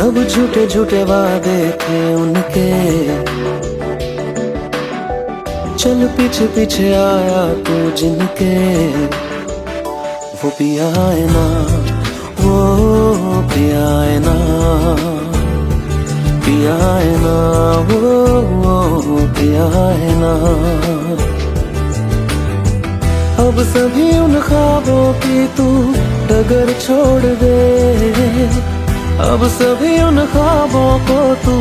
सब झूठे झूठे वादे थे उनके, चल पीछे पीछे आया तू जिनके। वो पिया है ना, वो पिया है ना, पिया है ना, वो पिया है ना। अब सभी उन ख्वाबों की तू डगर छोड़ दे, अब सभी उन ख्वाबों को तू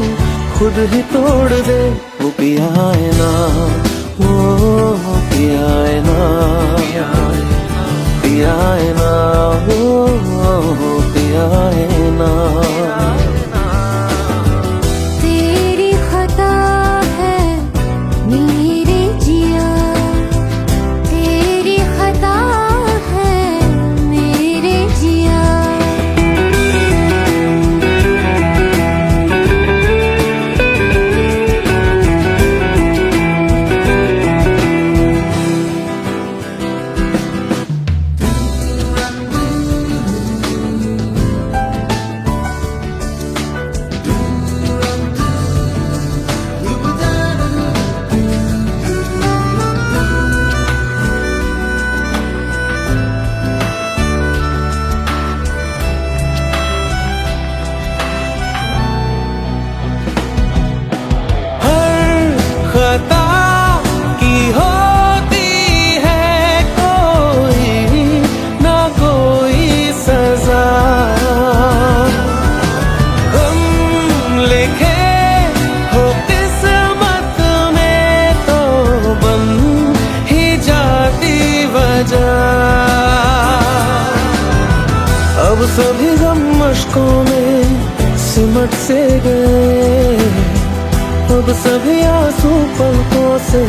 खुद ही तोड़ दे। वो पिया है ना, वो पिया है ना, पिया है ना, वो पिया है ना। तेरी खता है मेरे जिया, तेरी खता है मेरे जिया। खता की होती है कोई ना कोई सजा, हम लिखे हो किस्मत में तो बन ही जाती वजह। अब सभी गम मशकों में सिमट से गए, अब सभी आंसू पलकों से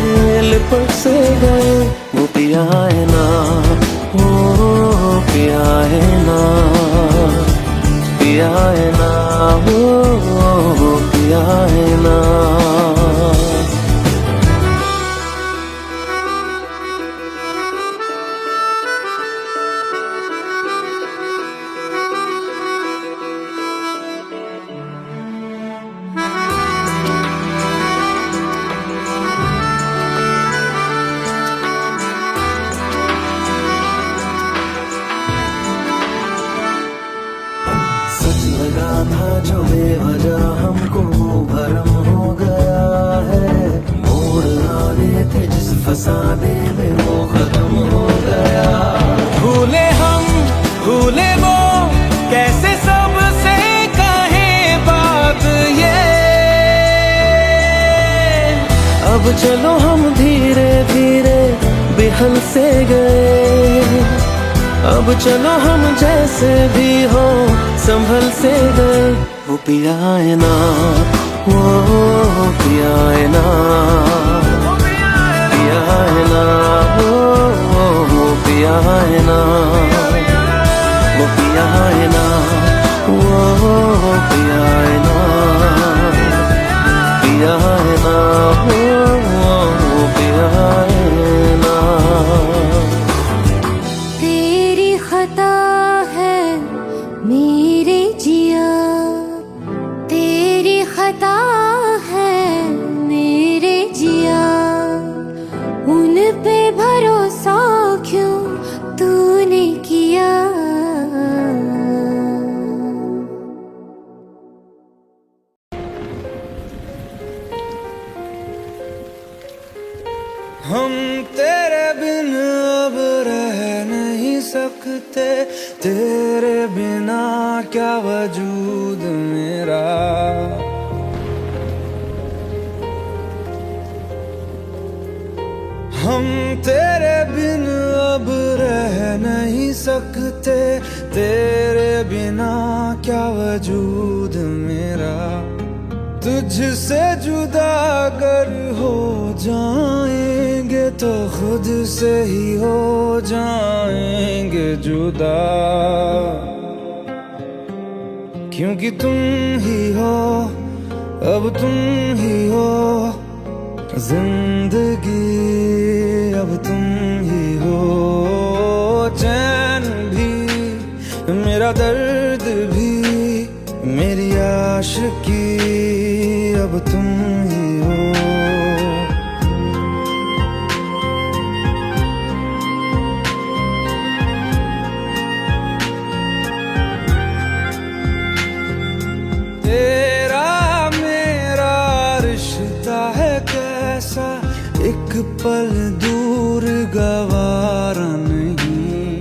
लिपट से गए। वो पिया है ना, वो पिया है ना, पिया है ना, वो पिया है ना। लगा था जो बेवजह हमको वो भरम हो गया है, मोड़ आने थे जिस फसाने में वो खत्म हो गया। भूले हम भूले वो कैसे सबसे कहे बात ये, अब चलो हम धीरे धीरे बिहल से गए, अब चलो हम जैसे भी हो संभल से गए। वो पिया है ना, वो पिया है ना, पिया है ना, वो पिया है ना, वो पिया है ना, वो पिया है ना, पिया है ना, वो पिया है ना। तेरी खता है मेरे जिया, तेरी खता है मेरे जिया। उन पे भरोसा क्यों तूने किया। हम तेरे बिन अब रह नहीं सकते, तेरे बिना क्या वजूद मेरा। हम तेरे बिन अब रह नहीं सकते, तेरे बिना क्या वजूद मेरा। तुझसे जुदा अगर हो जाएंगे तो खुद से ही हो जाएंगे जुदा, क्योंकि तुम ही हो, अब तुम ही हो जिंदगी, अब तुम ही हो। चैन भी मेरा दर्द भी मेरी आशिकी अब तुम ही हो। तेरा मेरा रिश्ता है कैसा, एक पल दूर गवारा नहीं।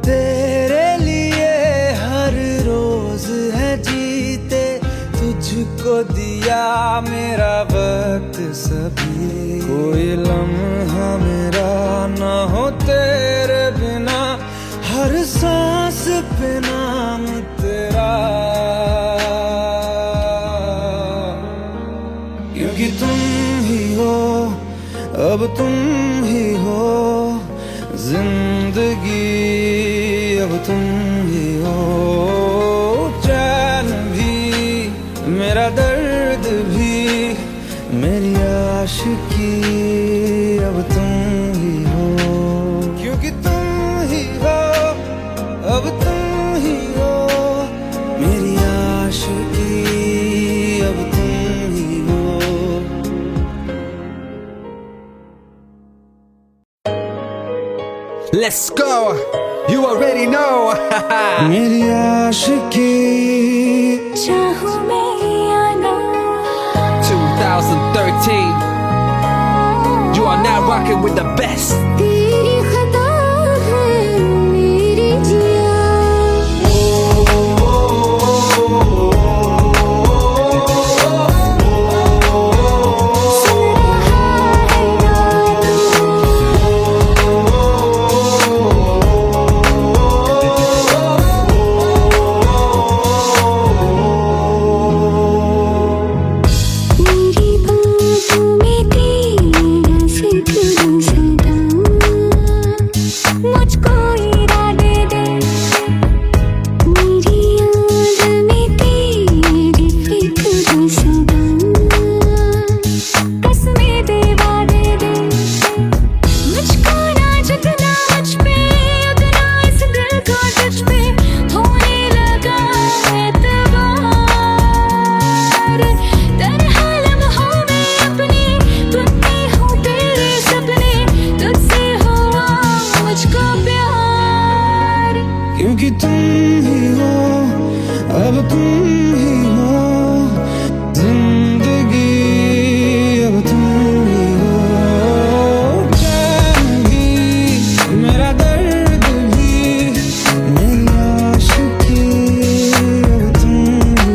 तेरे लिए हर रोज है जीते, तुझको दिया मेरा वक्त सभी। कोई लम्हा मेरा ना हो तेरे बिना, हर सांस पे नाम तेरा। क्योंकि तुम ही हो, अब तुम ही हो जिंदगी, अब तुम ही हो। चैन भी मेरा दर्द भी, मेरी आशिकी अब तुम ही हो। क्योंकि तुम ही हो, अब तुम ही हो मेरी आशिकी, अब तुम ही हो। Let's go, you already know. मेरी आशिकी चाहूं मैं या ना, 2013, you are now rocking with the best. तेरी खता है मेरी जिया। क्योंकि तुम ही हो, अब तुम ही हो जिंदगी, अब तुम ही हो। चैन भी मेरा दर्द भी, मेरी आशिकी अब तुम ही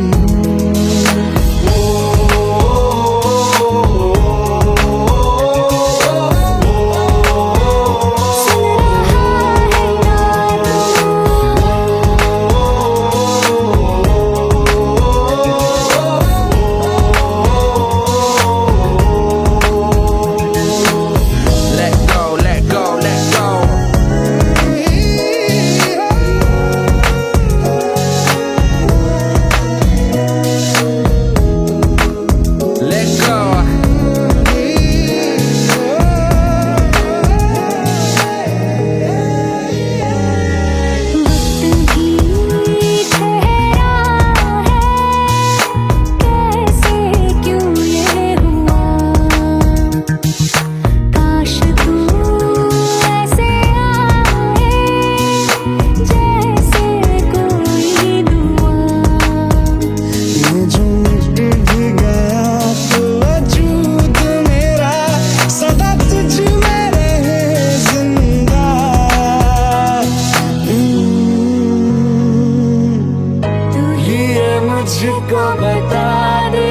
मुझको बता दे,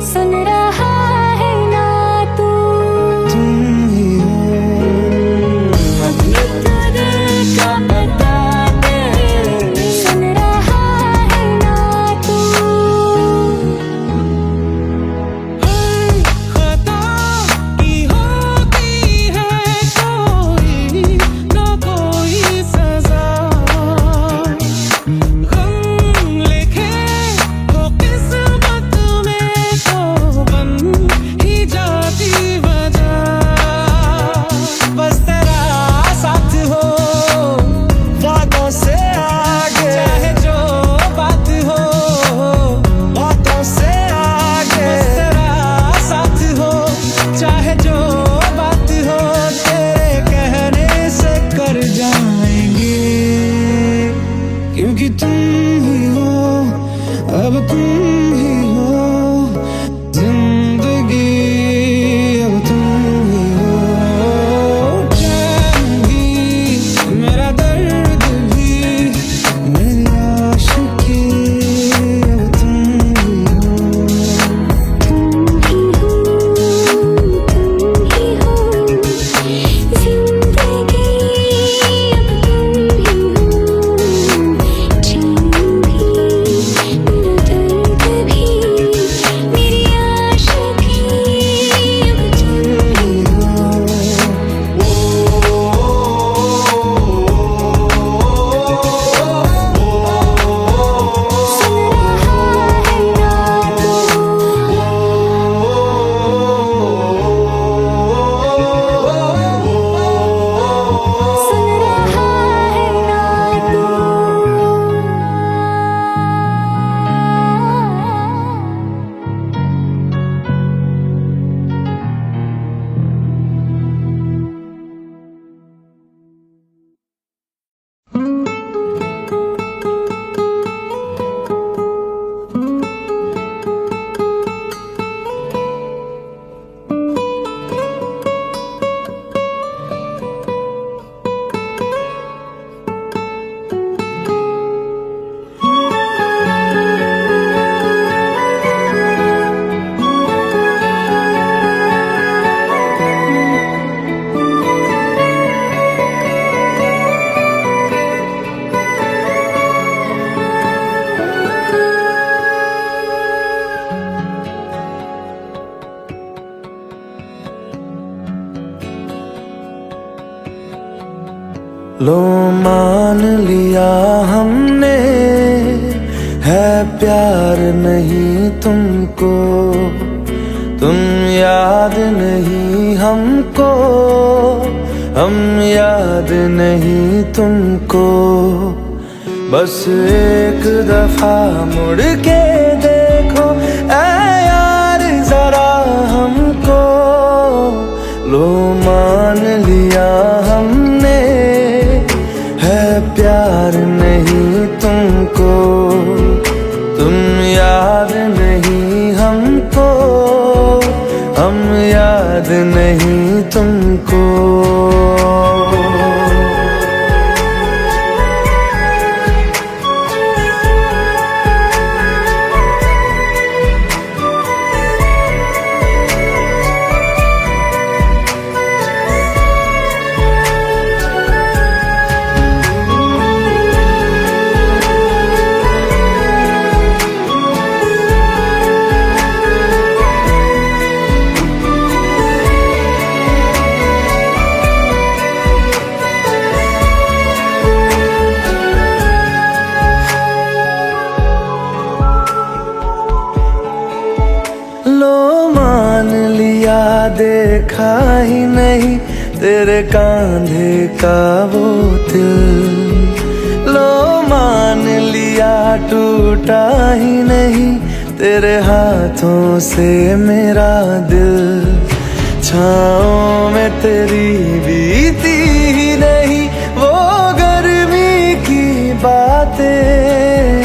सुन रहा है ना तू। तुम ही हो, अपने दिल का बता दे, सुन रहा है ना तू। खता की होती है कोई ना कोई सजा, गम लिखे हो किस्मत ही हो, जिंदगी अब तुम ही हो। चैन भी, मेरा दर्द भी, मेरी आशिकी अब तुम ही हो। तुम ही हो, जिंदगी अब तुम ही हो। चैन भी, मेरा दर्द भी, मेरी आशिकी अब तुम ही हो। सुन रहा है ना तू, सुन रहा है ना तू। लो मान लिया हमने, है प्यार नहीं तुमको, तुम याद नहीं हमको, हम याद नहीं तुमको। बस एक दफा मुड़ के देखो ऐ यार जरा हमको। लो मान लिया हमने, है प्यार नहीं तुमको, तुम याद नहीं हमको, हम याद नहीं तुमको। लो मान लिया देखा ही नहीं तेरे कांधे का वो दिल। लो मान लिया टूटा ही नहीं तेरे हाथों से मेरा दिल। छाँव में तेरी बीती ही नहीं वो गर्मी की बातें,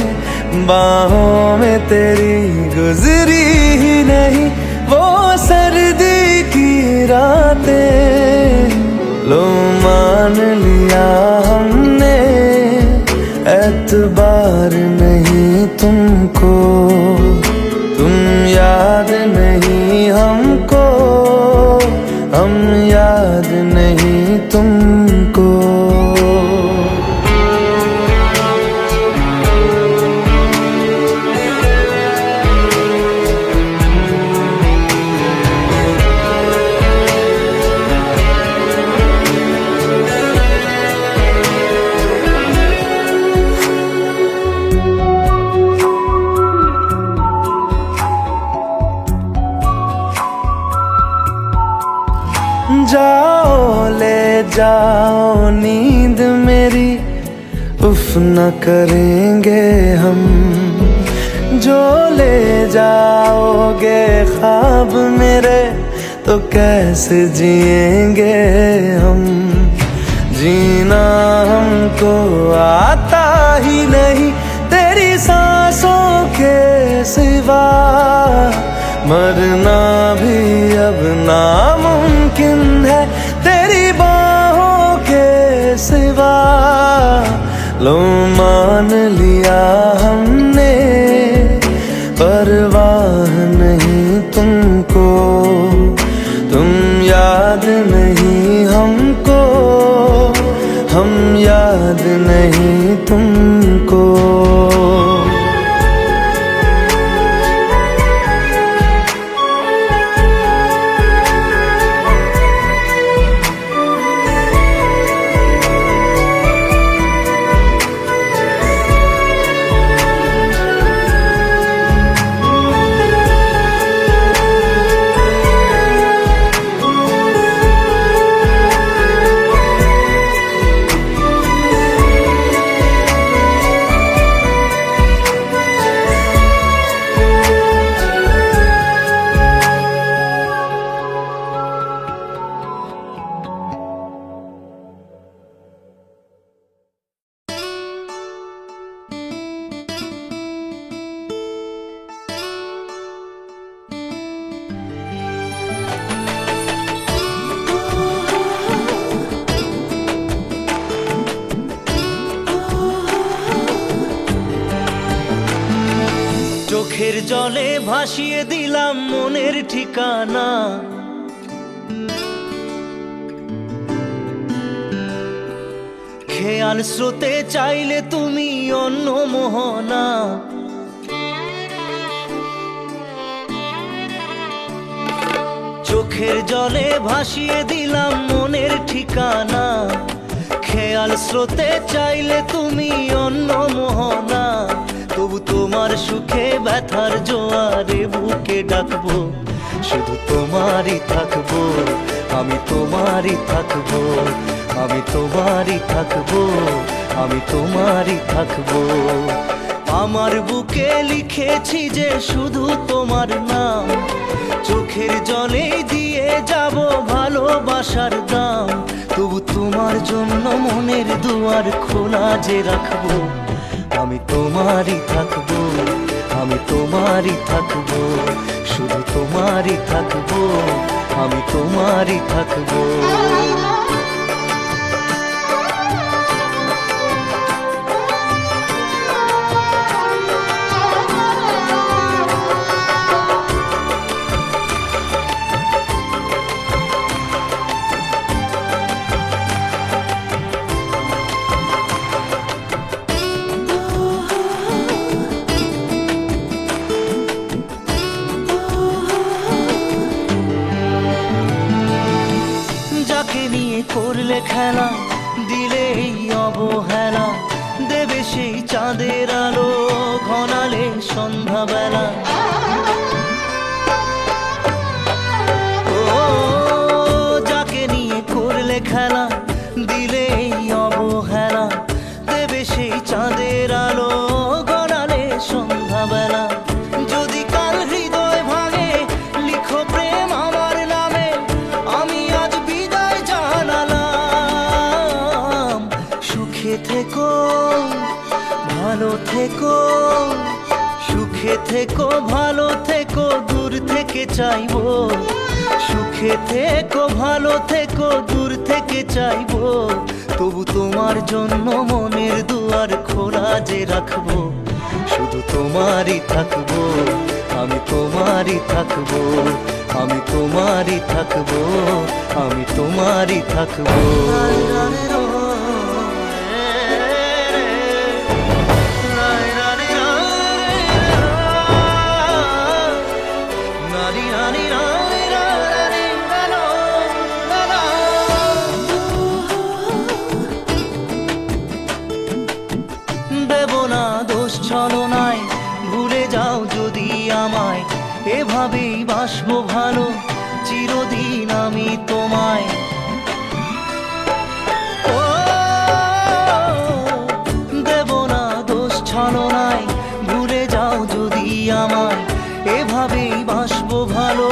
बाहों में तेरी गुजरी ही नहीं वो सर्दी की रातें। लो मान लिया हमने एतबार नहीं तुमको, तुम याद नहीं हमको, हम याद नहीं तुमको। जाओ ले जाओ नींद मेरी, उफ न करेंगे हम। जो ले जाओगे ख्वाब मेरे तो कैसे जिएंगे हम। जीना हमको आता ही नहीं तेरी सांसों के सिवा मरना भी अब नामुमकिन है, तेरी बाहों के सिवा। लो मान लिया हमने, परवाह नहीं तुमको, तुम याद नहीं हमको, हम याद नहीं तुमको। চোখের জলে ভাসিয়ে দিলাম মনের ঠিকানা, খেয়াল স্রোতে চাইলে তুমি অন্য মোহনা। চোখের জলে ভাসিয়ে দিলাম মনের ঠিকানা, খেয়াল স্রোতে চাইলে তুমি অন্য মোহনা। তবু তোমার সুখে ব্যথার জোয়ারে বুকে ডাকবো, শুধু তোমারই থাকবো, আমি তোমারই থাকবো, আমি তোমারই থাকবো, আমি তোমারই থাকবো। আমার বুকে লিখেছি যে শুধু তোমার নাম, চোখের জলে দিয়ে যাব ভালোবাসার দাম। তবু তোমার জন্য মনের দুয়ার খোলা যে রাখবো, আমি তোমারই থাকবো, আমি তোমারই থাকবো, শুধু তোমারই থাকবো, আমি তোমারই থাকবো। করলে খেলা, দিলে এই অবহেলা, দেবে সেই চাঁদের আলো ঘনালে সন্ধ্যাবেলা। ও যাকে নিয়ে করলে খেলা, দিলে এই অবহেলা, দেবে সেই চাঁদের আলো ঘনালে সন্ধ্যাবেলা। যদি কাল হৃদয় ভাঙে লিখো প্রেম আমার নামে, আমি আজ বিদায় জানালাম। সুখে থেকো ভালো থেকো, সুখে থেকো ভালো থেকো, দূর থেকে চাইবো। সুখে থেকো ভালো থেকো, দূর থেকে চাইবো। তবু তোমার জন্য মনের দুয়ার খোলা যে রাখবো, শুধু তোমারই থাকবো, আমি তোমারই থাকবো, আমি তোমারই থাকবো, আমি তোমারই থাকবো। দেব না দোষ ছলনায়, ভুলে যাও যদি আমায়, এভাবেই বাসবো ভালো চিরদিন আমি তোমায়। ও দেব না দোষ ছলনায়, ভুলে যাও যদি আমায়, এভাবেই বাসবো ভালো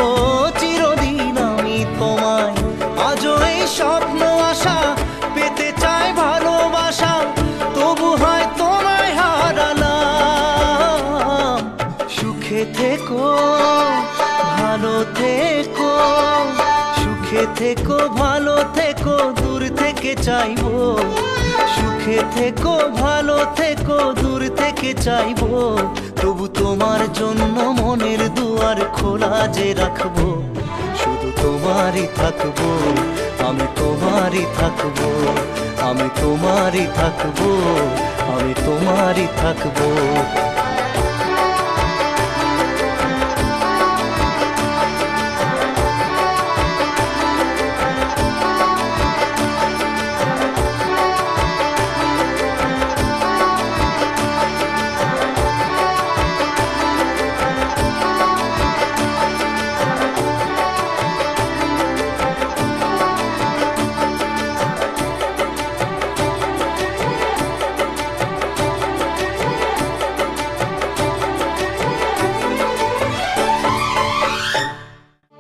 চিরদিন আমি তোমায়। আজও এই স্বপ্ন আশা পেতে চাই ভালোবাসা, তবু হয় তোমায় হারালাম। সুখে থেকো, ভালো থেকো, সুখে থেকো, ভালো থেকো, দূর থেকে চাইবো। সুখে থেকো, ভালো থেকো, দূর থেকে চাইবো। তবু তোমার জন্য মনের দুয়ার খোলা যে রাখবো। শুধু তোমারই থাকবো, আমি তোমারই থাকবো, আমি তোমারই থাকবো, আমি তোমারই থাকবো।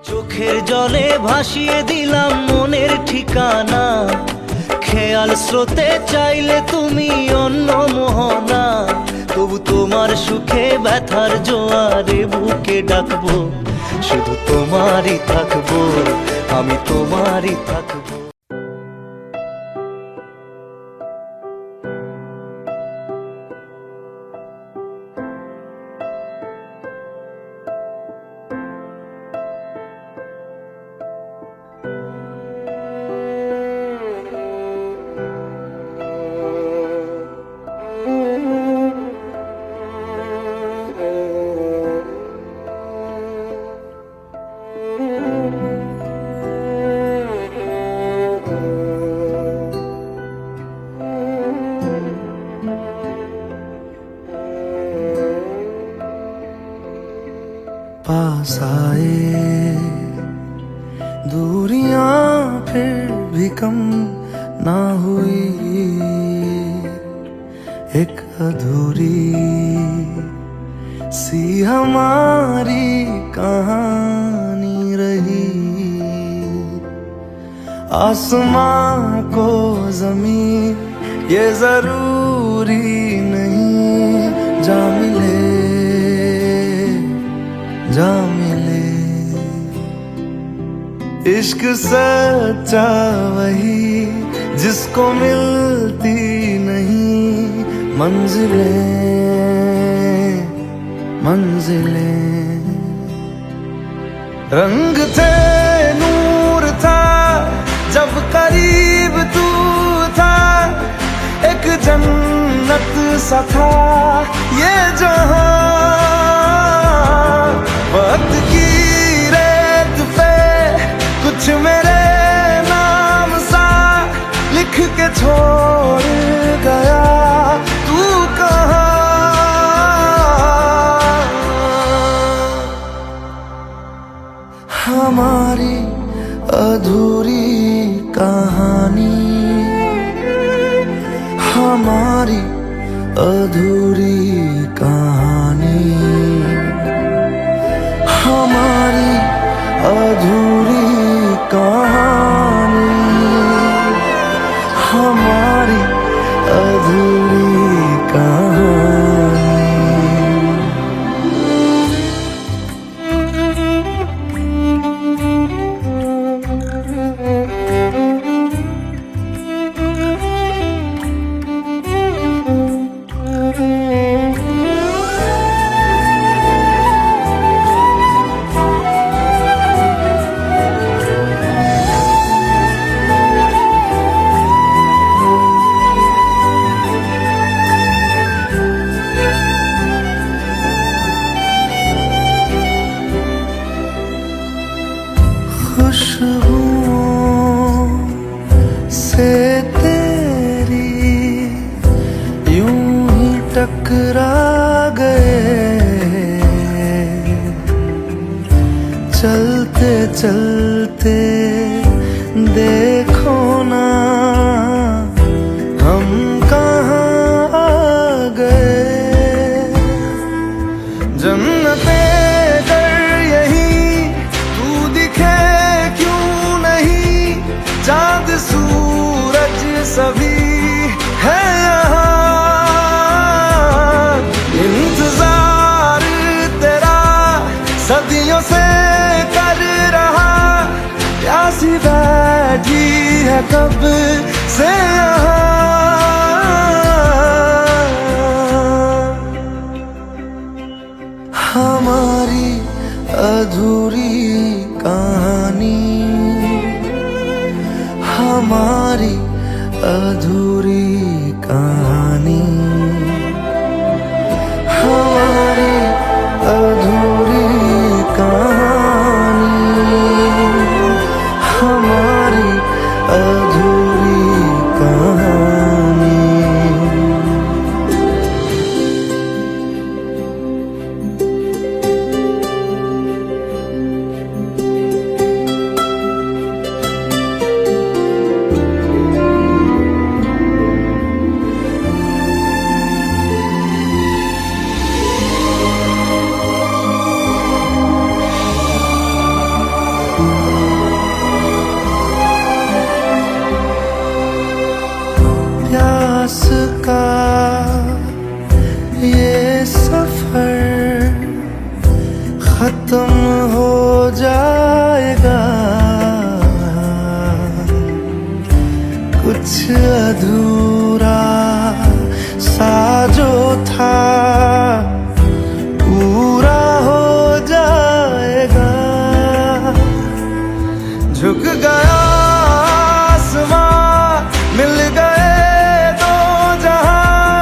চোখের জলে ভাসিয়ে দিলাম মনের ঠিকানা। খেয়াল স্রোতে চাইলে তুমি অন্য মোহনা। তবু তোমার সুখে ব্যথার জোয়ারে বুকে ডাকবো। শুধু তোমারই থাকবো, আমি তোমারই থাকবো। पास आए दूरियां फिर भी कम ना हुई। एक अधूरी सी हमारी कहानी रही। आसमां को जमीन ये जरूरी नहीं, जा मिले जा मिले। इश्क सच्चा वही जिसको मिलती नहीं मंजिलें मंजिलें। रंग थे नूर था जब करीब तू था। एक जन्नत सा था ये जहां। वक्त की रेत पे कुछ मेरे नाम सा लिख के छोड़ गया तू कहाँ। हमारी अधूरी कहानी, हमारी अधूरी कहानी, हमारी अधूरी कहानी, हमारी अधूरी कहानी। खुशबुओं से तेरी यूं ही टकरा गए। चलते चलते देखो ना हम कहाँ आ गए। जन्नते कर यही तू दिखे चाँद सूरज सभी है यहाँ। इंतजार तेरा सदियों से कर रहा प्यासी बैठी है कब से हमारी अधूरी कहानी, हमारी अधूरी कहानी, हमारी अधूरी कहानी, हमारी अधूरी कहानी। प्यास का ये सफर खत्म हो जाएगा, कुछ अधूरा सा जो था पूरा हो जाएगा। झुक गया आसमां, मिल गए दो जहां,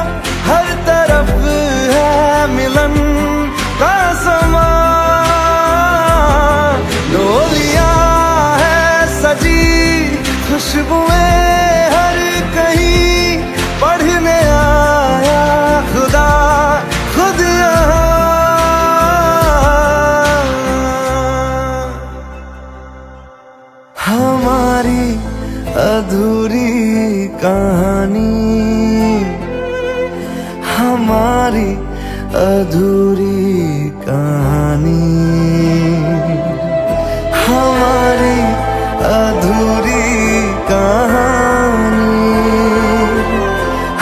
हर तरफ है मिलन का समा। डोलियां है सजी, खुशबुएं हर कहीं, पढ़ने आया खुदा खुद यहाँ। हमारी अधूरी कहानी, हमारी अधूरी कहानी, हमारी अधूरी कहानी,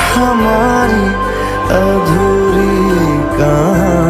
हमारी अधूरी कहानी।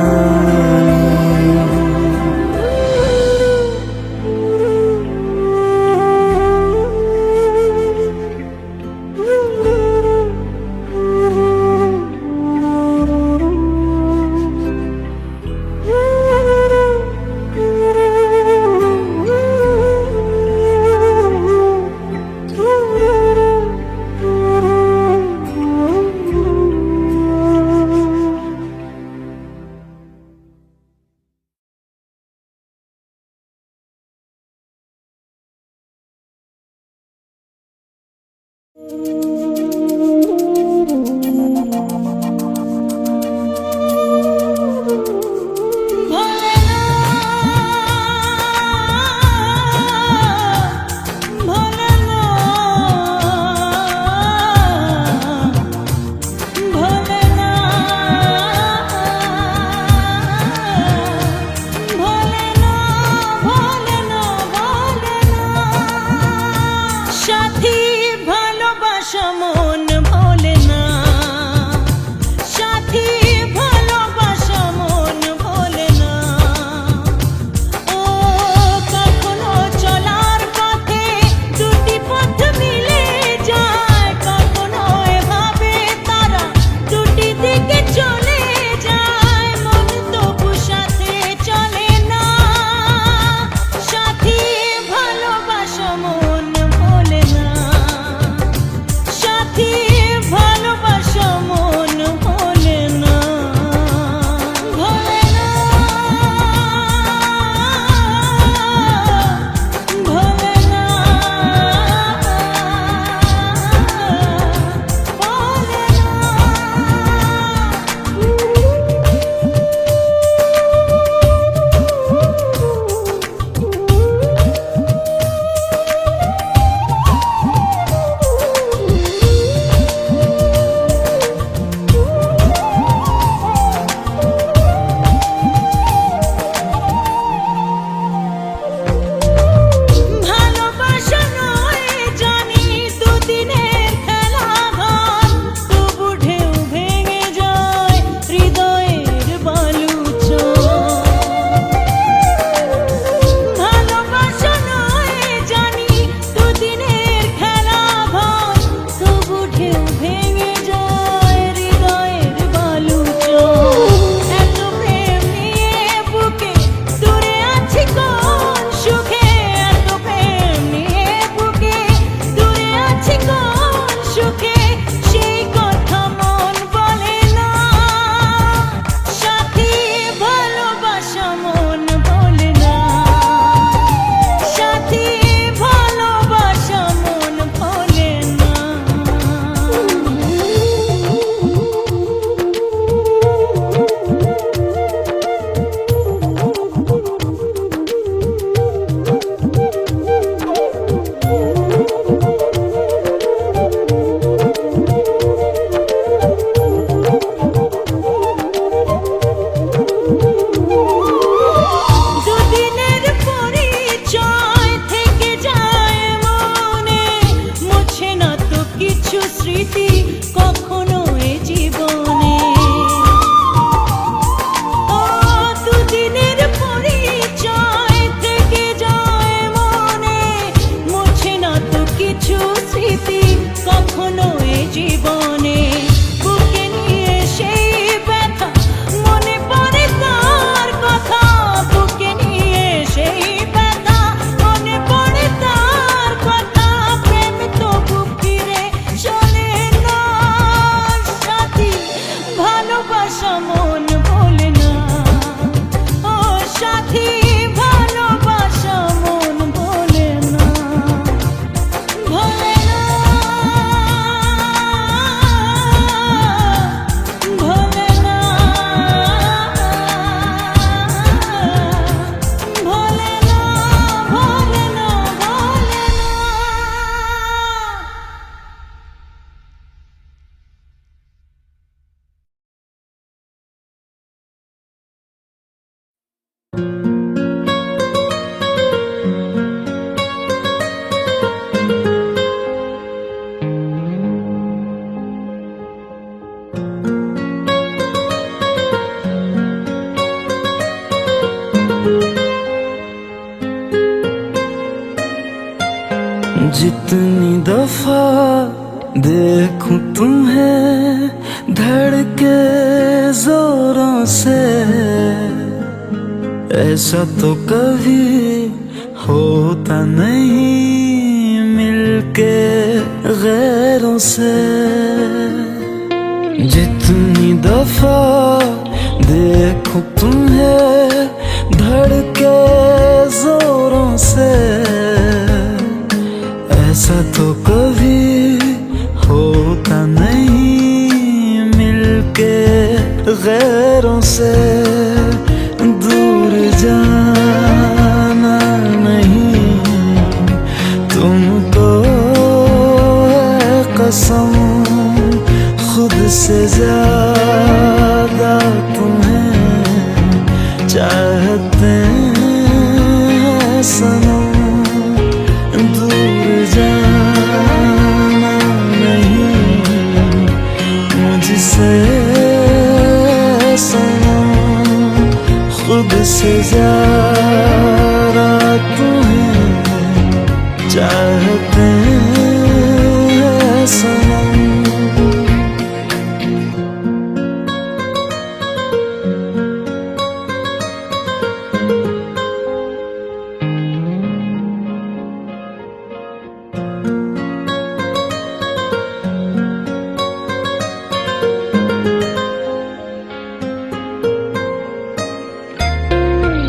সাথী ভালোবাসা সাথী ভালোবাসা মন বলে না, ভোলে না, ভোলে না, ভোলে না, ভোলে না, ভোলে না। जितनी दफा देखूं तुम्हें धड़के जोरों से, ऐसा तो कभी होता नहीं मिलके गैरों से। जितनी दफा देखूं तुम्हें धड़के जोरों से, ऐसा तो कभी होता नहीं मिलके गैरों से। दूर जाना नहीं तुमको है कसम, खुद से ज्यादा तुम्हें चाहते हैं सनम। दूर जाना नहीं मुझसे सनम, खुद से ज्यादा तुम्हें चाहते हैं सनम।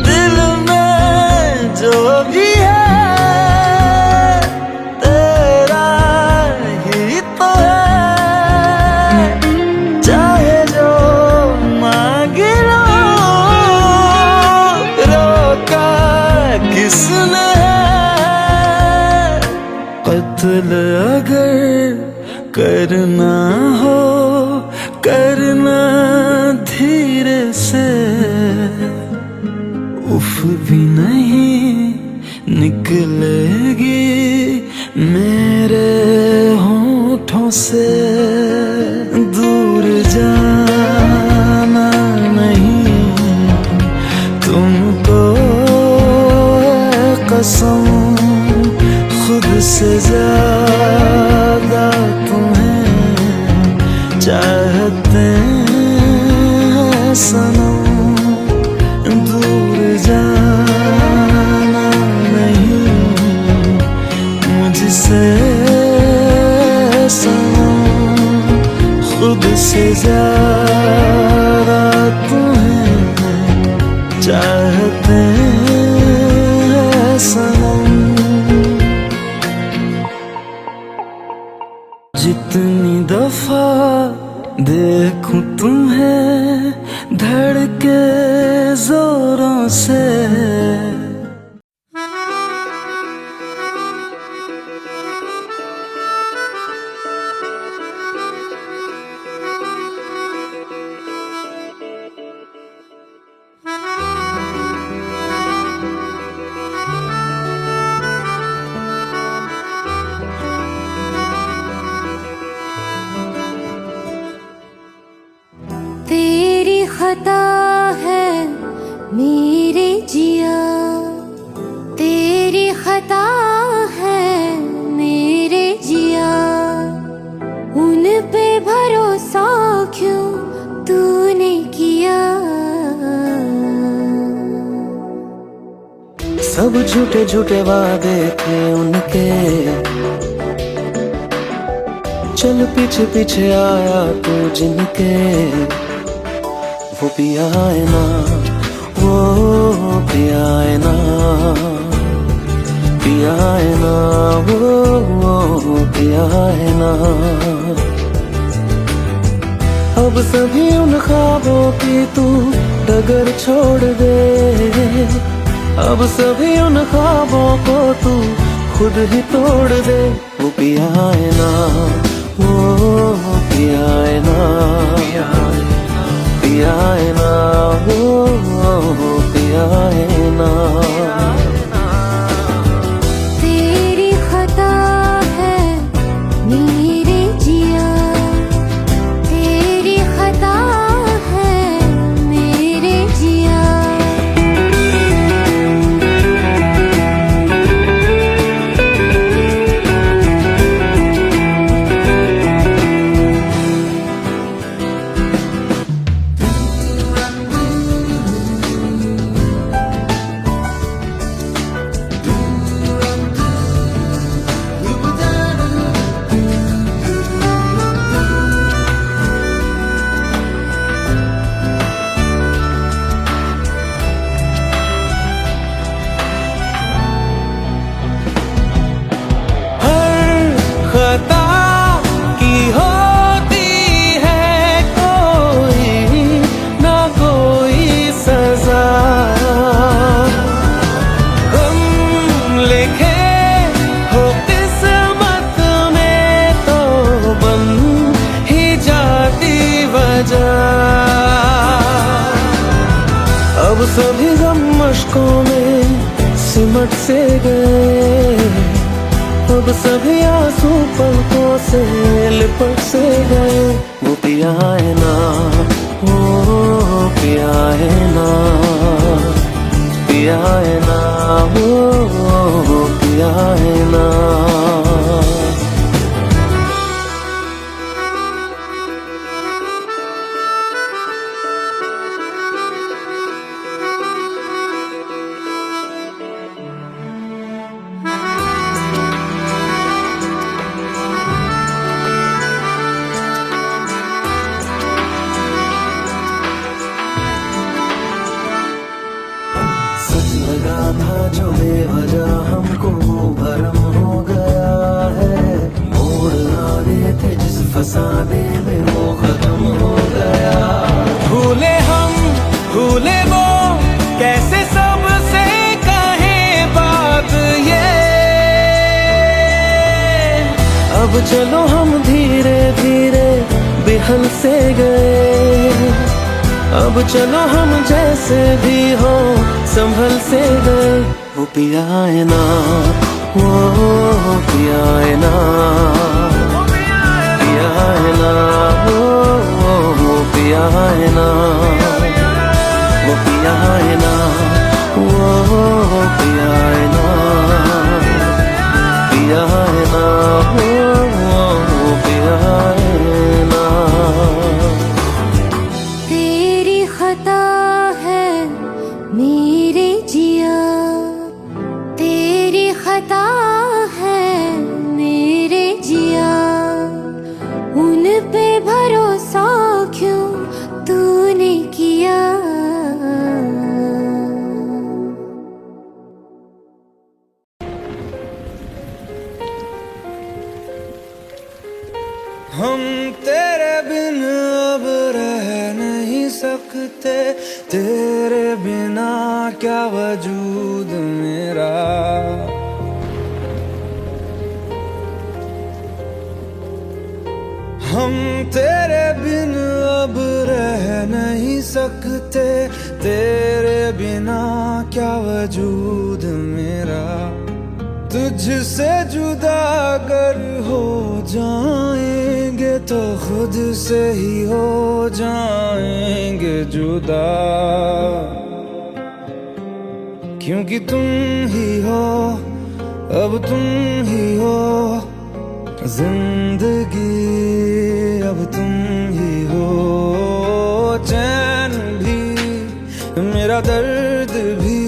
दिल में जो भी है तेरा ही तो है, चाहे जो मांग लो, रोका किसने है। कत्ल अगर करना हो करना धीरे से, उफ भी नहीं निकलेगी मेरे होठों से। दूर जाना नहीं तुमको है कसम, खुद से ज्यादा तुम्हें चाहते हैं सनम। दूर जाना नहीं मुझसे सनम, खुद से ज्यादा तुम्हें चाहते हैं सनम। जितनी दफा देखूं तुम्हें धड़के जोरों से, तेरी खता है मेरे जिया, तेरी खता है मेरे जिया, उन पे भरोसा क्यों तूने किया। सब झूठे झूठे वादे थे उनके, चल पीछे पीछे आया तू जिनके, वो भी आए ना वो पिया है ना, पिया है ना, वो पिया है ना। अब सभी उन ख्वाबों की तू डगर छोड़ दे, अब सभी उन ख्वाबों को तू खुद ही तोड़ दे। वो पिया है ना, वो पिया है ना, पिया है ना, वो पिया है ना। तेरी खता है मेरे जिया, तेरी खता है मेरे जिया। खता की होती है कोई ना कोई सजा, हम लिखे हो किस्मत में तो बन ही जाती वजह। अब सभी गम मशकों में सिमट से गए, अब सभी आंसू पलकों से लिपट से गए। वो पिया है ना, वो पिया है ना, पिया है ना, वो पिया है ना। सच लगा था जो बेवजह हमको भरम हो गया है, मोड़ आने थे जिस फसाने में वो खत्म हो गया। भूले हम भूले वो कैसे सबसे कहे बात ये, अब चलो हम धीरे धीरे बिहल से गए, अब चलो हम जैसे भी हो संभल से गए। वो पिया है ना, वो पिया है ना, पिया है ना, वो पिया है ना, वो पिया है ना, वो पिया है ना, पिया है ना, वो पिया है ना। तेरी खता है मेरे जिया, तेरी खता है मेरे जिया। उन पे भरोसा क्यों तूने किया। हम तेरे बिन अब रह नहीं सकते, तेरे बिना क्या वजूद मेरा। हम तेरे बिन अब रह नहीं सकते, तेरे बिना क्या वजूद मेरा। तुझसे जुदा अगर हो जाएंगे तो खुद से ही हो जाएंगे जुदा, क्योंकि तुम ही हो, अब तुम ही हो जिंदगी, अब तुम ही हो चैन भी, मेरा दर्द भी,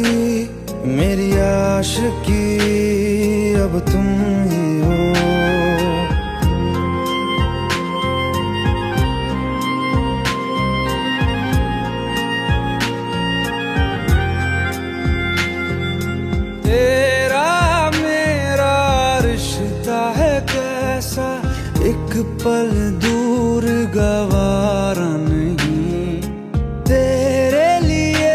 मेरी आशिकी, अब तुम ही हो। पल दूर गवारा नहीं, तेरे लिए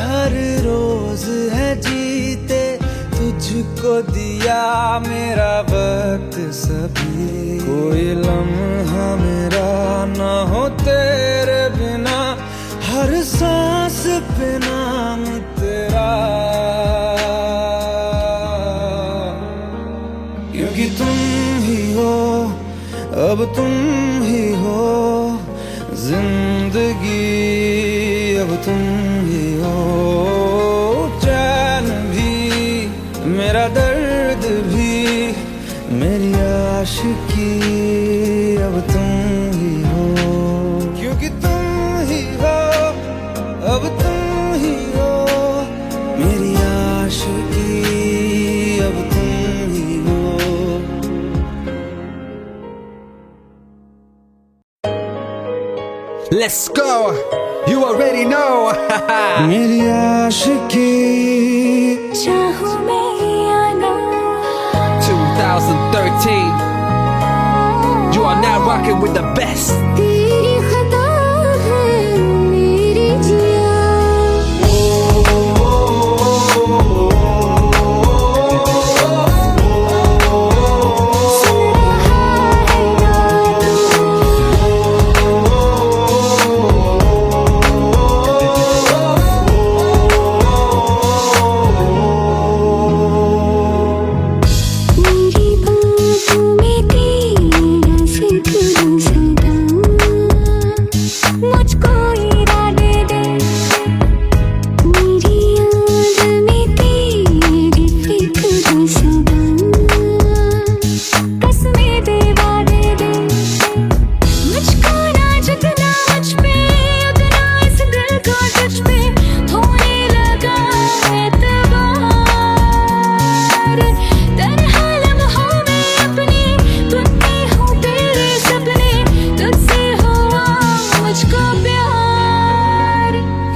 हर रोज है जीते, तुझको दिया मेरा वक्त सभी। कोई लम्हा मेरा ना हो तेरे बिना, हर सांस पे नाम तेरा, क्योंकि तुम ही हो, अब तुम ही हो जिंदगी, अब तुम ही हो चैन भी, मेरा दर्द भी, मेरी आशिकी, अब तुम ही हो, क्योंकि तुम ही हो, अब तुम ही हो मेरी आशिकी, अब तुम ही हो। Let's go. You already know. मेरी आशिकी, चाहूं मैं या ना, 2013. You are now rocking with the best. तेरी खता है मेरी जिया।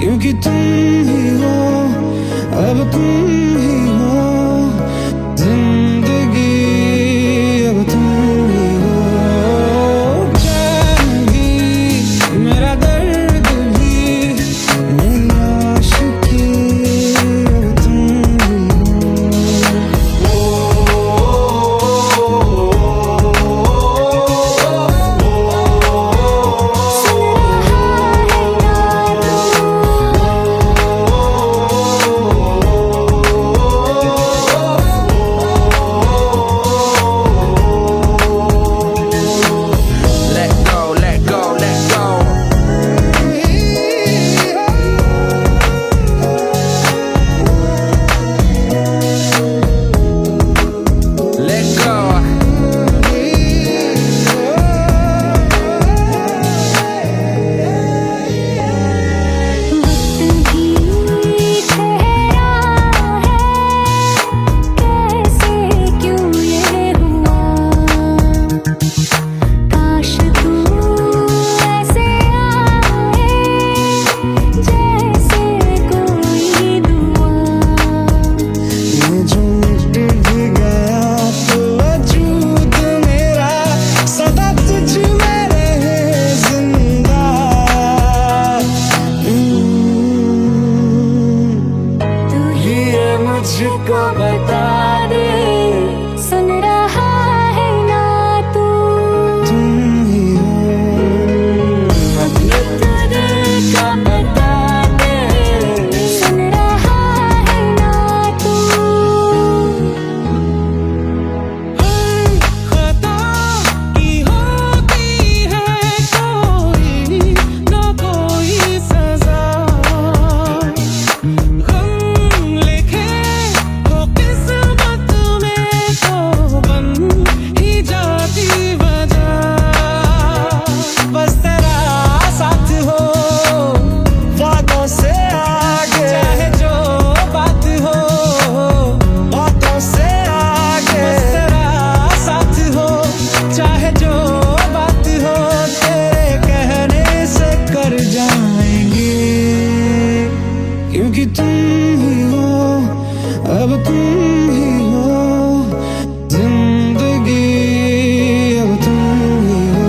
क्योंकि तुम ही हो, अब तुम ही हो जिंदगी, अब तुम ही हो चैन भी, मेरा दर्द भी, मेरी आशिकी, अब तुम ही Let go, let go, let go. Let go. वक्त भी ठहरा है, कैसे क्यों ये हुआ, काश तू ऐसे आए जैसे कोई दुआ। ये जो टूट गया तो वजूद मेरा सदा तुझ में रहे जिंदा। तू ही ये मुझको बता दे, सुन रहा है ना तू, तुम ही हो, तू दिल का बता दे, सुन रहा है ना तू। खता की होती है कोई ना कोई सजा, गम लिखे हो किस्मत में तो बन ही जाती वजह, बस तेरा साथ हो वादों से आगे, चाहे जो बात हो, बातों से आगे, बस तेरा साथ हो चाहे जो बात हो, तेरे कहने से कर जाएंगे, क्योंकि तुम ही हो, अब तुम ही हो जिंदगी, अब तुम ही हो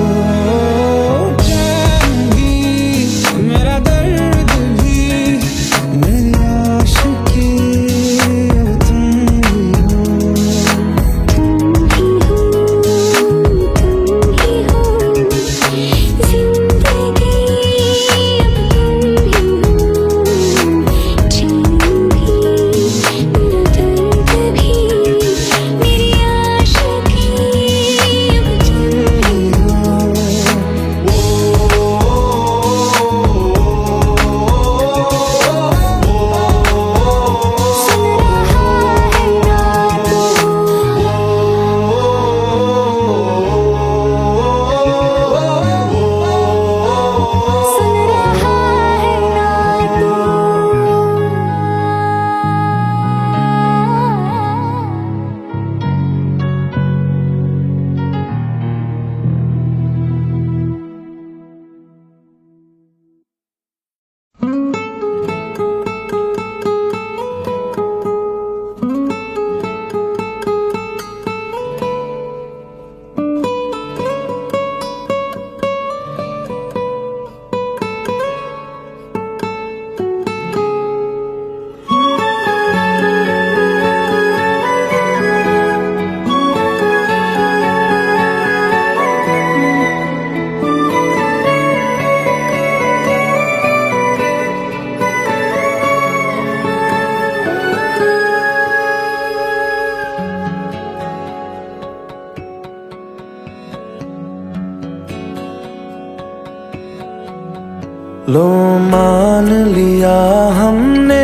लो मान लिया हमने,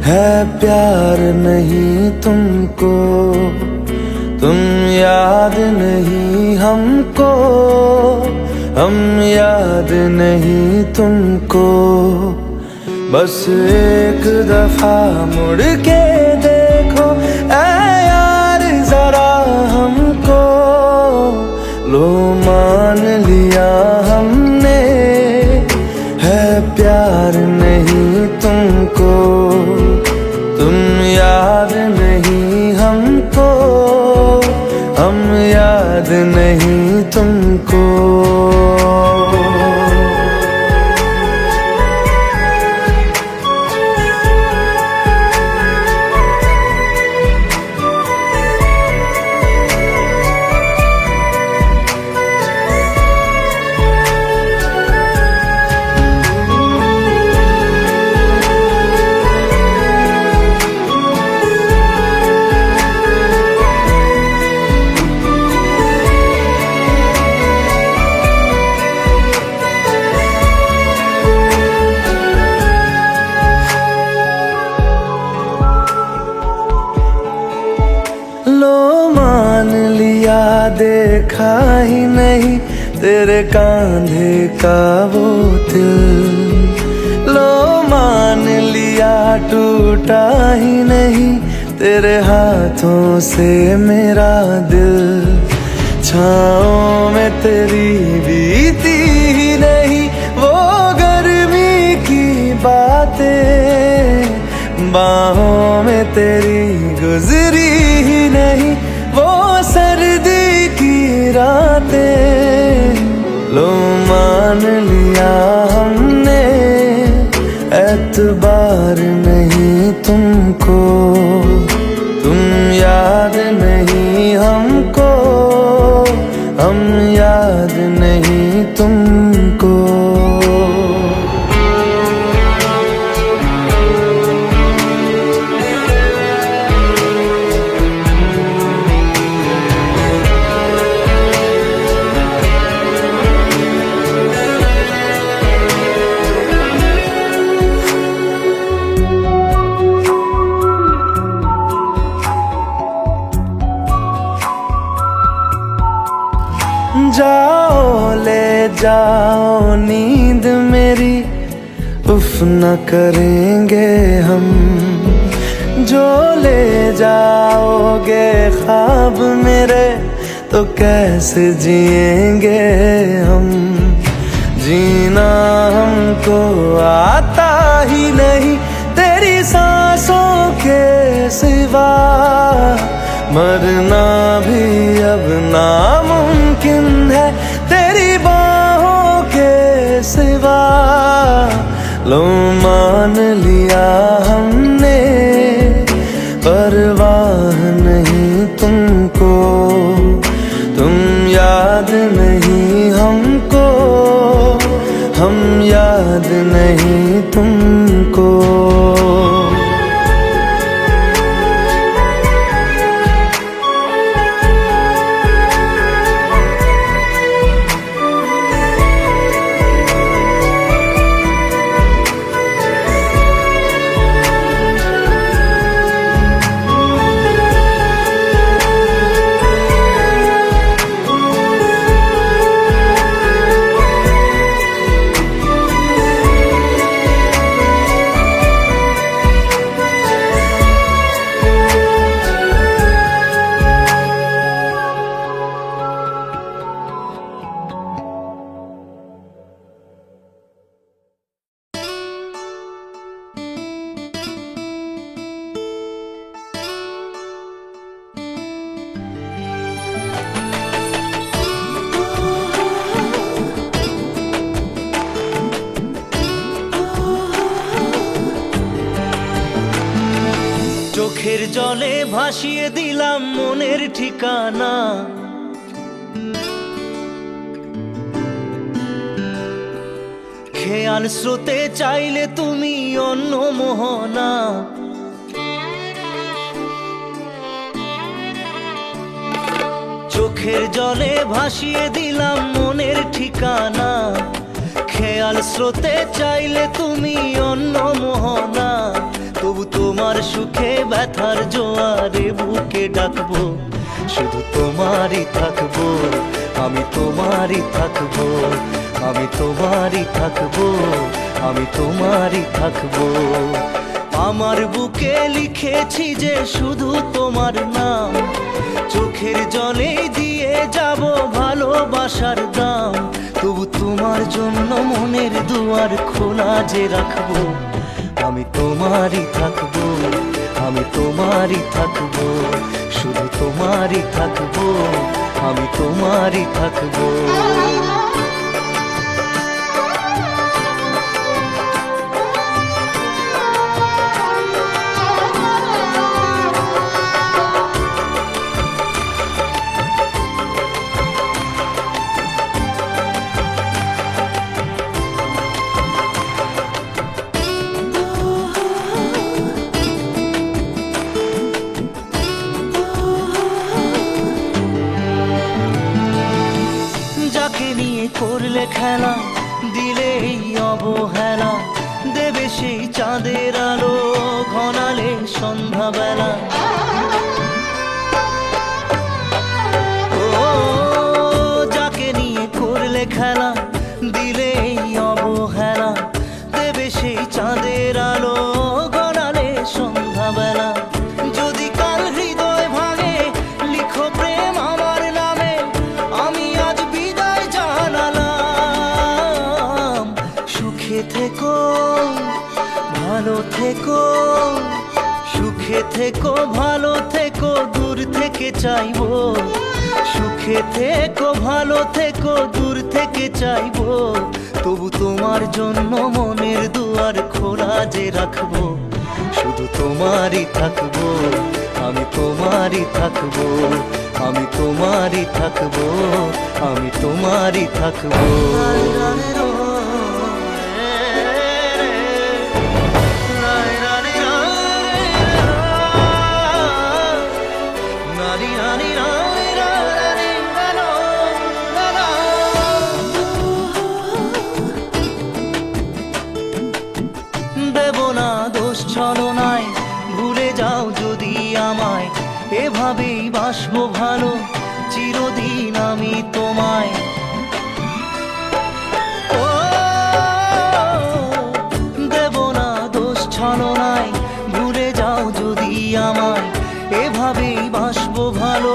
है प्यार नहीं तुमको, तुम याद नहीं हमको, हम याद नहीं तुमको। बस एक दफा मुड़ के देखो ऐ यार जरा हमको, लो मान लिया हमने, है प्यार नहीं तुमको, तुम याद नहीं हमको, हम याद नहीं तुमको। देखा ही नहीं तेरे कांधे का वो दिल, लो मान लिया टूटा ही नहीं तेरे हाथों से मेरा दिल। छाँव में तेरी बीती ही नहीं वो गर्मी की बातें, बाहों में तेरी गुजरी ही नहीं वो सर्दी की रातें। लो मान लिया हमने, एतबार नहीं तुमको, तुम याद नहीं हमको, हम याद नहीं तुमको। जाओ ले जाओ नींद मेरी, उफ न करेंगे हम, जो ले जाओगे ख्वाब मेरे तो कैसे जिएंगे हम। जीना हमको आता ही नहीं तेरी सांसों के सिवा, मरना भी अब नामुमकिन है तेरी बाहों के सिवा। लो मान लिया हमने, परवाह नहीं तुमको, तुम याद नहीं हमको, हम याद नहीं तुमको। চোখের জলে ভাসিয়ে দিলাম মনের ঠিকানা, খেয়াল স্রোতে চাইলে তুমি অন্য মোহনা। চোখের জলে ভাসিয়ে দিলাম মনের ঠিকানা, খেয়াল স্রোতে চাইলে তুমি অন্য মোহনা, তবু তোমার সুখে ব্যথার জোয়ারে বুকে ডাকবো, শুধু তোমারই থাকবো, আমি তোমারই থাকবো, আমি তোমারই থাকবো, আমি তোমারই থাকবো। আমার বুকে লিখেছি যে শুধু তোমার নাম, চোখের জলে দিয়ে যাব ভালোবাসার দাম, তবু তোমার জন্য মনের দুয়ার খোলা যে রাখবো, আমি তোমারই থাকবো, আমি তোমারই থাকবো, শুধু তোমারই থাকবো, আমি তোমারই থাকবো। যাকে নিয়ে করলে খেলা, দিলে এই অবহেলা, দেবে সেই চাঁদের আলো ঘনালে সন্ধ্যাবেলা। ও যাকে নিয়ে করলে খেলা, দিলে এই অবহেলা, দেবে সেই চাঁদের আলো ঘনালে সন্ধ্যাবেলা। যদি কাল হৃদয় ভাঙে লিখো প্রেম আমার নামে, আমি আজ বিদায় জানালাম। সুখে থেকো ভালো থেকো, সুখে থেকো ভালো থেকো, দূর থেকে চাইবো, সুখে থেকো ভালো থেকো, দূর থেকে চাইবো, তবু তোমার জন্য মনের দুয়ার খোলা যে রাখবো, শুধু তোমারই থাকবো, আমি তোমারই থাকবো, আমি তোমারই থাকবো, আমি তোমারই থাকবো। দেব না দোষ ছলনায়, ভুলে যাও যদি আমায়, এভাবেই বাসবো ভালো চিরদিন আমি তোমায়। ও দেব না দোষ ছলনায়, ভুলে যাও যদি আমায়, এভাবেই বাসবো ভালো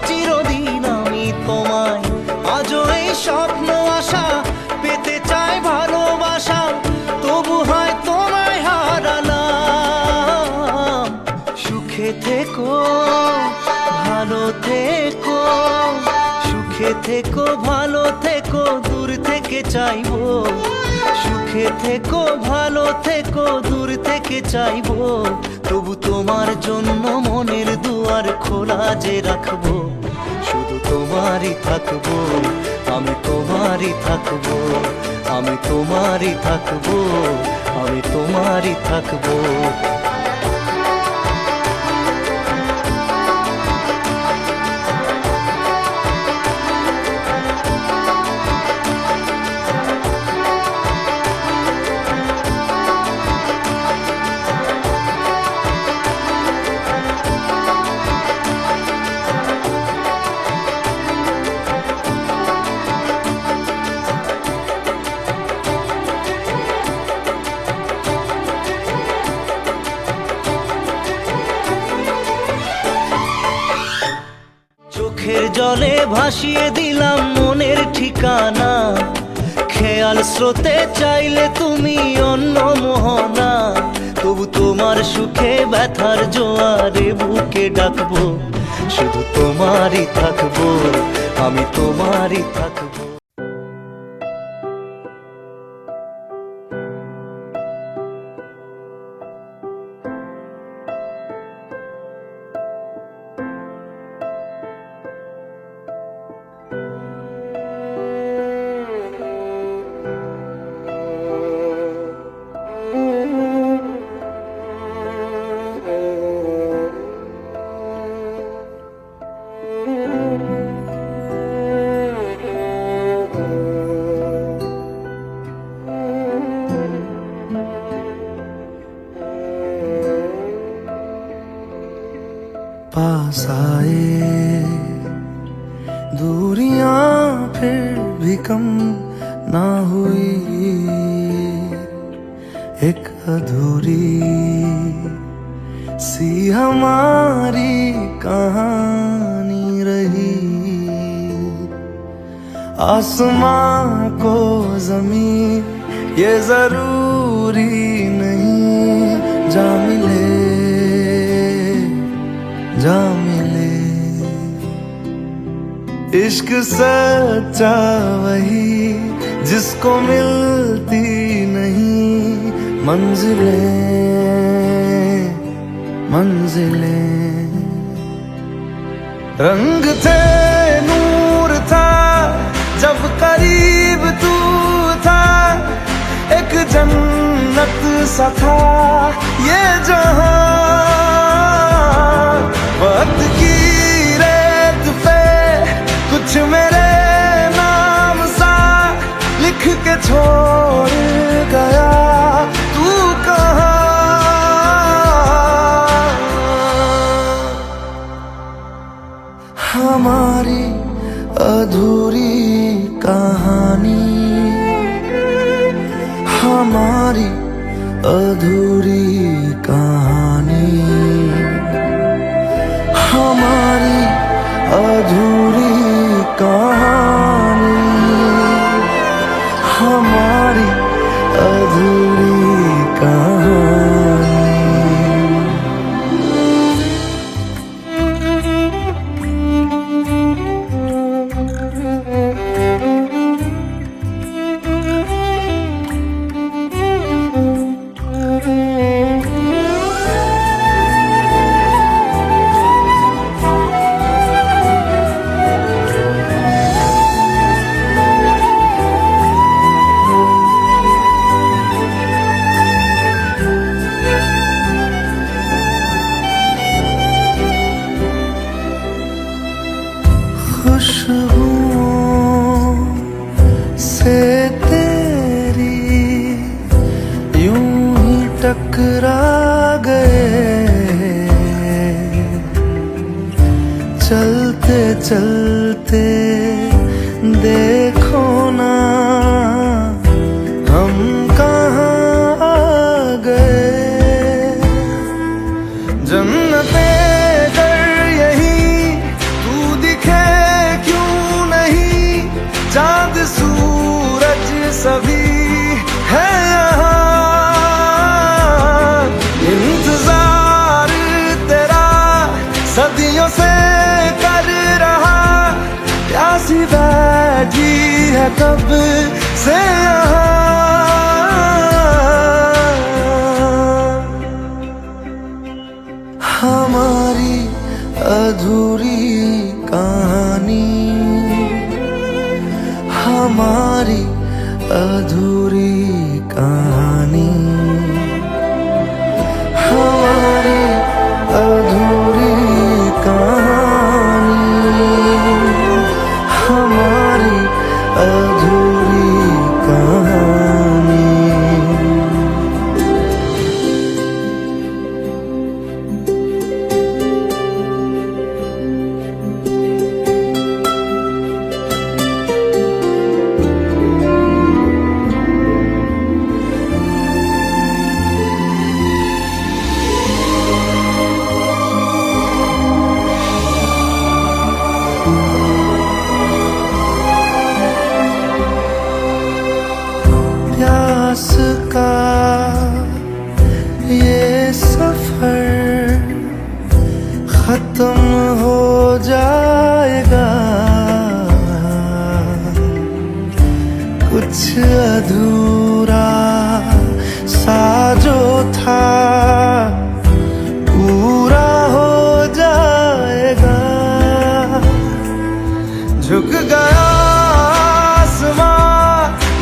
চিরদিন আমি তোমায়। আজও এই স্বপ্ন আশা পেতে চাই ভালোবাসা, তবু হয় তোমায় হারালাম। সুখে থেকো ভালো থেকো, সুখে থেকো ভালো থেকো, দূর থেকে চাইবো, সুখে থেকো ভালো থেকো, দূর থেকে চাইবো, তবু তোমার জন্য মনের দুয়ার খোলা যে রাখবো, শুধু তোমারই থাকবো, আমি তোমারই থাকবো, আমি তোমারই থাকবো, আমি তোমারই থাকবো। চোখের জলে ভাসিয়ে দিলাম মনের ঠিকানা, খেয়াল স্রোতে চাইলে তুমি অন্য মোহনা, তবু তোমার সুখে ব্যথার জোয়ারে বুকে ডাকবো, শুধু তোমারই থাকবো, আমি তোমারই থাকবো। पास आए, दूरियां फिर भी कम ना हुई, एक अधूरी सी हमारी कहानी रही। आसमां को जमीन ये जरूरी नहीं, जा मिले जा मिले। इश्क सच्चा वही जिसको मिलती नहीं मंजिलें मंजिलें। रंग थे नूर था जब करीब तू था, एक जन्नत सा था ये जहां। वक्त की रेत पे कुछ मेरे नाम सा लिख के छोड़ गया, तू कहाँ? हमारी अधूरी कहानी, हमारी अधूरी कहानी, हमारी अधूरी कहानी, हमारी अधूरी कहानी। खुशबुओं से तेरी यूं ही टकरा गए, चलते चलते देखो ना हम कहाँ आ गए। जन्नते चांद सूरज सभी है यहाँ, इंतजार तेरा सदियों से कर रहा, प्यासी बैठी है कब से यहाँ। हमारी अधूरी कहानी, हमारी अधूरी कहानी, हमारी अधूरी कहानी, हमारी अधूरी कहानी। प्यास का ये सफर खत्म हो जाएगा, कुछ अधूरा सा जो था पूरा हो जाएगा। झुक गया आसमां,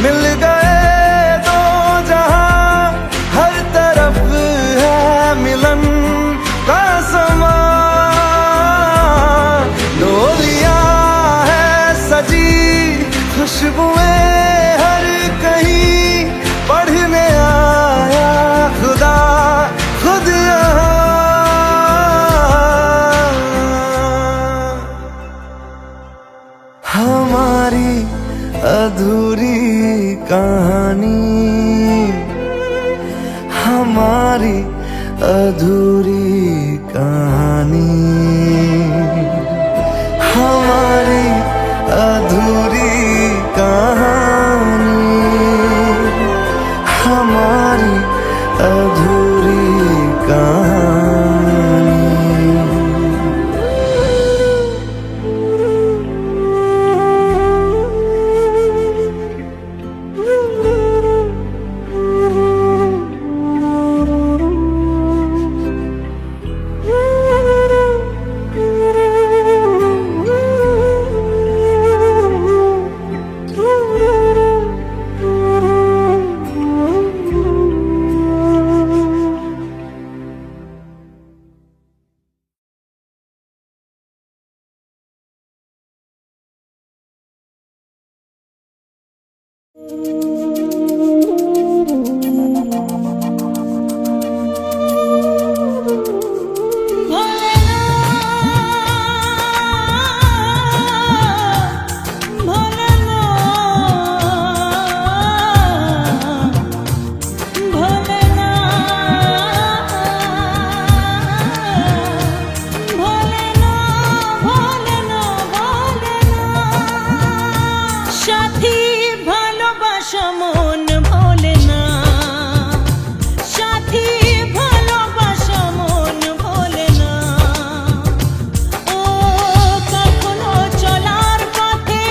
मिल गए दो जहां, हर तरफ है मिलन का समा। डोलियां है सजी, खुशबुएं हर कहीं, সাথী ভালোবাসা মন ভোলে না, সাথী ভালোবাসা মন ভোলে না। ও কখনো চলার পথে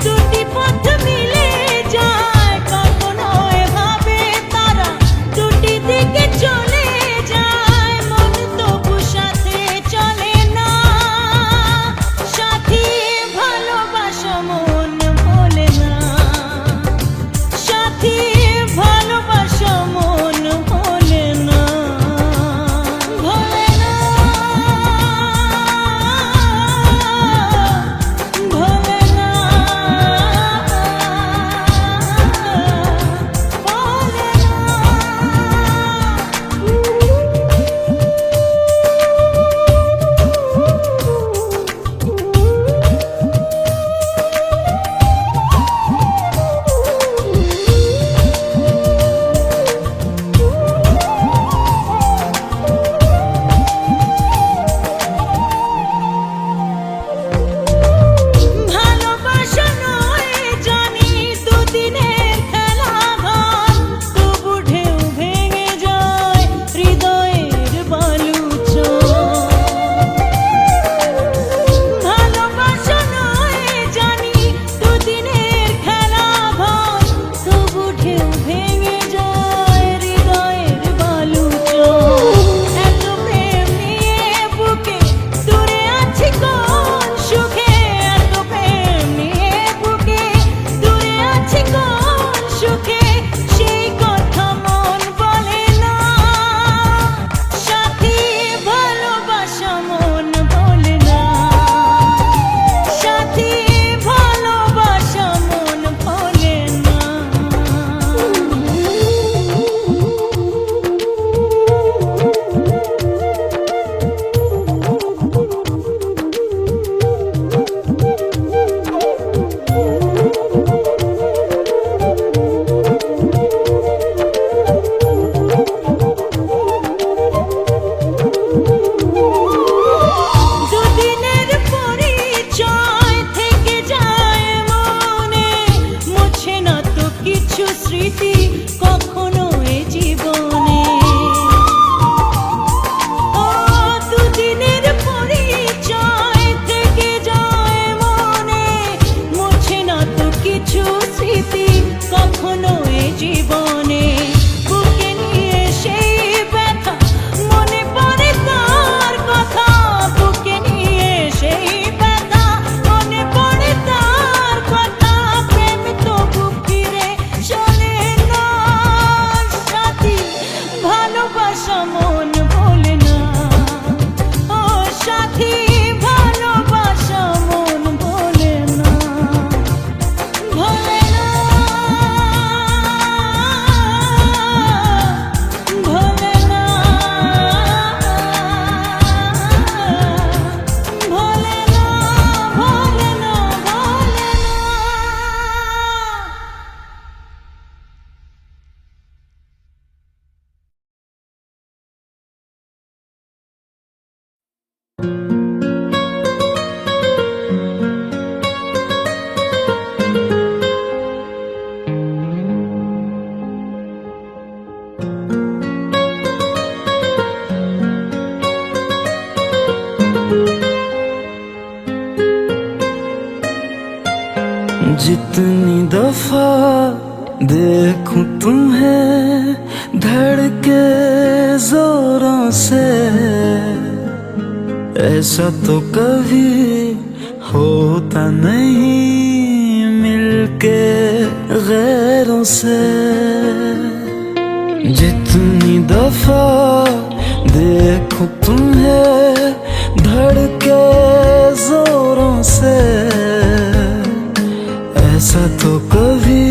দুটি পথ মিলে যায়, কখনো এভাবে তারা দুটি দিকে চলে যায়, মন তবু সাথে চলে না। সাথী ভালোবাসা মন ভোলে না, সাথী ভালোবাসা মন ভোলে না, ভোলে না, ভোলে না, ভালোবাসা নয় জানি দুদিনের খেলা ঘর, তবু ঢেউ ভেঙে যায় হৃদয়ের বালুচর। ভালোবাসা নয় জানি দুদিনের খেলা ঘর, তবু ঢেউ ভেঙে যায় হৃদয়ের বালুচর। এত প্রেম নিয়ে বুকে দূরে আছি কোন সুখে, এত প্রেম নিয়ে বুকে দূরে আছি কোন সুখে, সেই কথা মন বলে না। সাথী ভালোবাসা মন বলে না, সাথী ভালোবাসা মন বলে না। দুদিনের পরিচয় থেকে যায় মনে, মুছে না তো কিছু স্মৃতি কখনো এ জীবনে। ও দুদিনের পরিচয় থেকে যায় মনে, মুছে না তো কিছু স্মৃতি কখনো এ জীবনে। বুকে নিয়ে সেই ব্যথা মনে পড়ে তার কথা, বুকে নিয়ে সেই ব্যথা মনে পড়ে তার কথা, প্রেম তবু ফিরে চলে না। সাথী ভালোবাসা মন ভোলে না, ও সাথী ভালোবাসা মন ভোলে না, ভোলে না, ভোলে না, ভোলে না, ভোলে না, ভোলে না। जितनी दफा देखूं तुम्हें धड़के जोरों से, ऐसा तो कभी होता नहीं मिलके गैरों से। जितनी दफा देखूं तुम्हें धड़के जोरों से, ऐसा तो कभी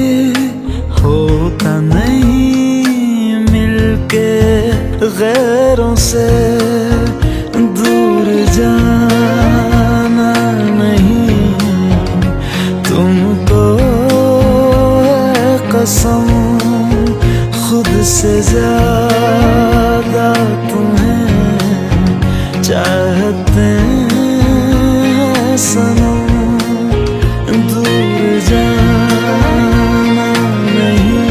चाहते हैं सनम दूर जाना नहीं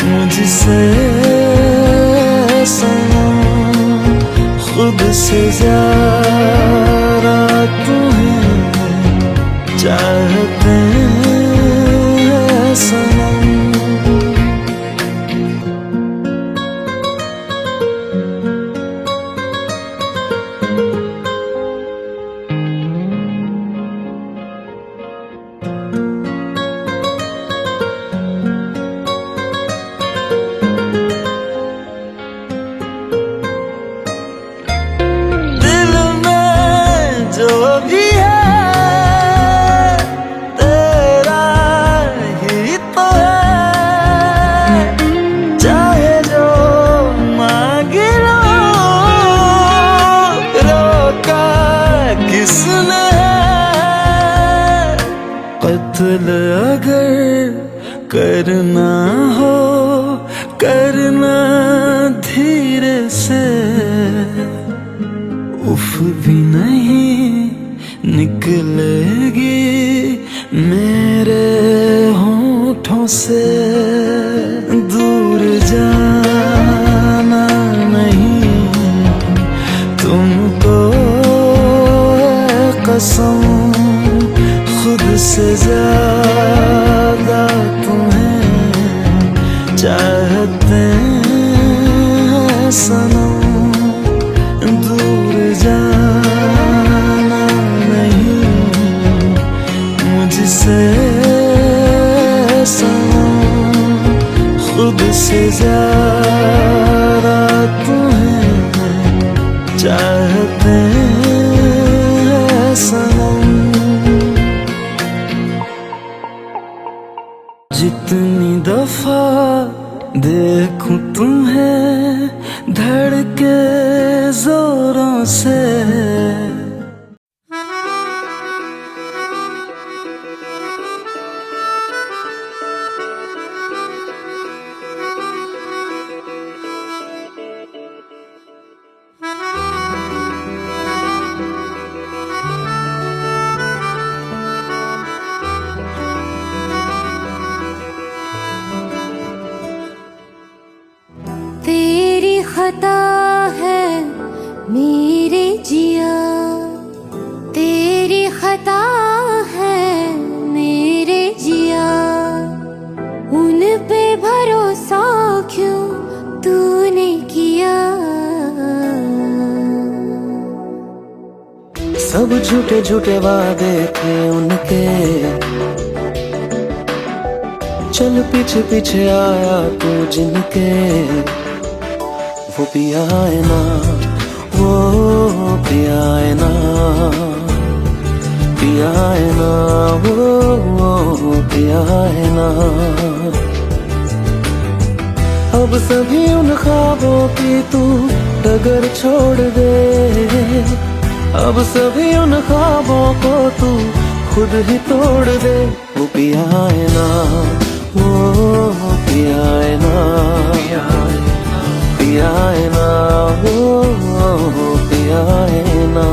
मुझसे सनम खुद से ज्यादा तुम्हें चाहते हैं सनम। दिल में जो भी है तेरा ही तो है, चाहे जो मांग लो रोका किसने है। कत्ल अगर करना हो करना धीरे से, उफ भी नहीं निकलेगी मेरे होठों से। दूर जाना नहीं तुमको है कसम खुद से ज्यादा तुम्हें चाहते हैं सनम दूर जाना नहीं मुझसे सनम खुद से ज्यादा तुम्हें चाहते हैं सनम। जितनी दफा देखूं तुम्हें धड़के जोरों से, तेरी खता है मेरे जिया, तेरी खता है मेरे जिया, उन पे भरोसा क्यों तूने किया। सब झूठे झूठे वादे थे उनके, चल पीछे पीछे आया तू जिनके। वो पिया है ना वो पिया है ना, पिया है ना वो पिया है ना। अब सभी उन ख्वाबों की तू डगर छोड़ दे, अब सभी उन ख्वाबों को तू खुद ही तोड़ दे। वो पिया है ना वो पिया है ना, पिया है ना वो पिया है ना।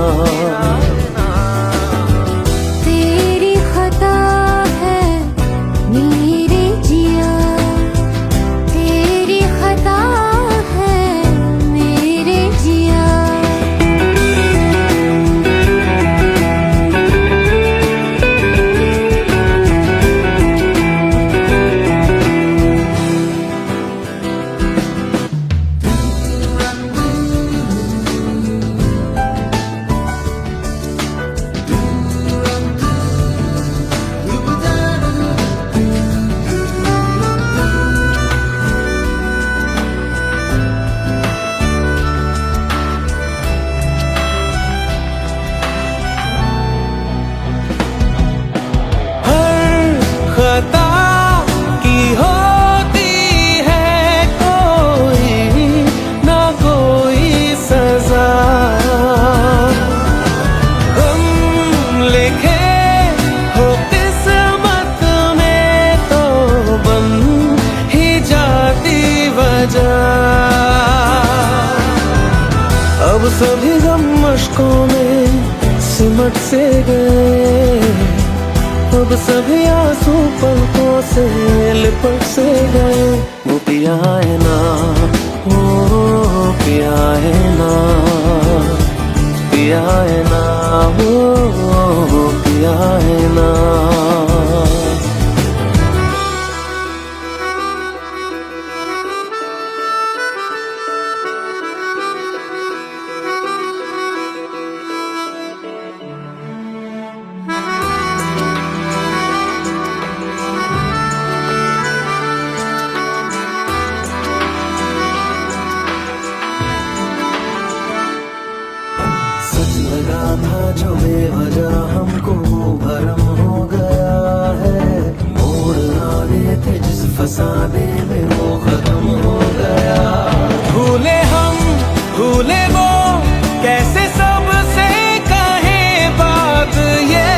तेरी खता है मेरे जिया, तेरी खता है मेरे जिया। अब सभी गम मशकों में सिमट से गए, अब सभी आंसू पलकों से लिपट से गए। वो पिया है ना, वो पिया है ना, पिया है ना, वो पिया है ना। सच लगा था जो बेवजह हमको वो भरम हो गया है। मोड़ आने थे जिस फसाने में वो खत्म हो गया। भूले हम भूले वो, कैसे सबसे कहें बात ये।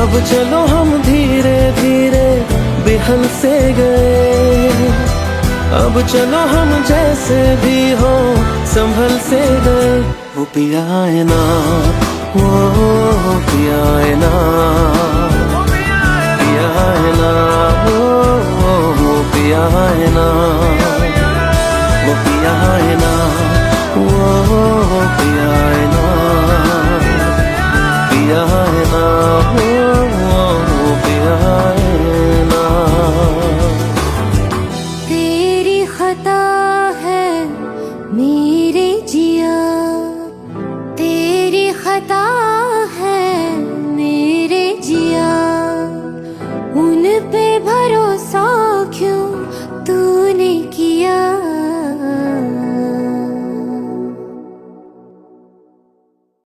अब चलो हम धीरे धीरे बिहल से गए, अब चलो हम जैसे भी हो संभल से गए। वो पिया है ना, वो पिया है ना, पिया है ना, वो पिया है ना, वो पिया है ना, वो पिया है ना, पिया है ना, वो पिया है ना। तेरी खता है मेरे जिया, तेरी खता है मेरे जिया। उन पे भरोसा क्यों तू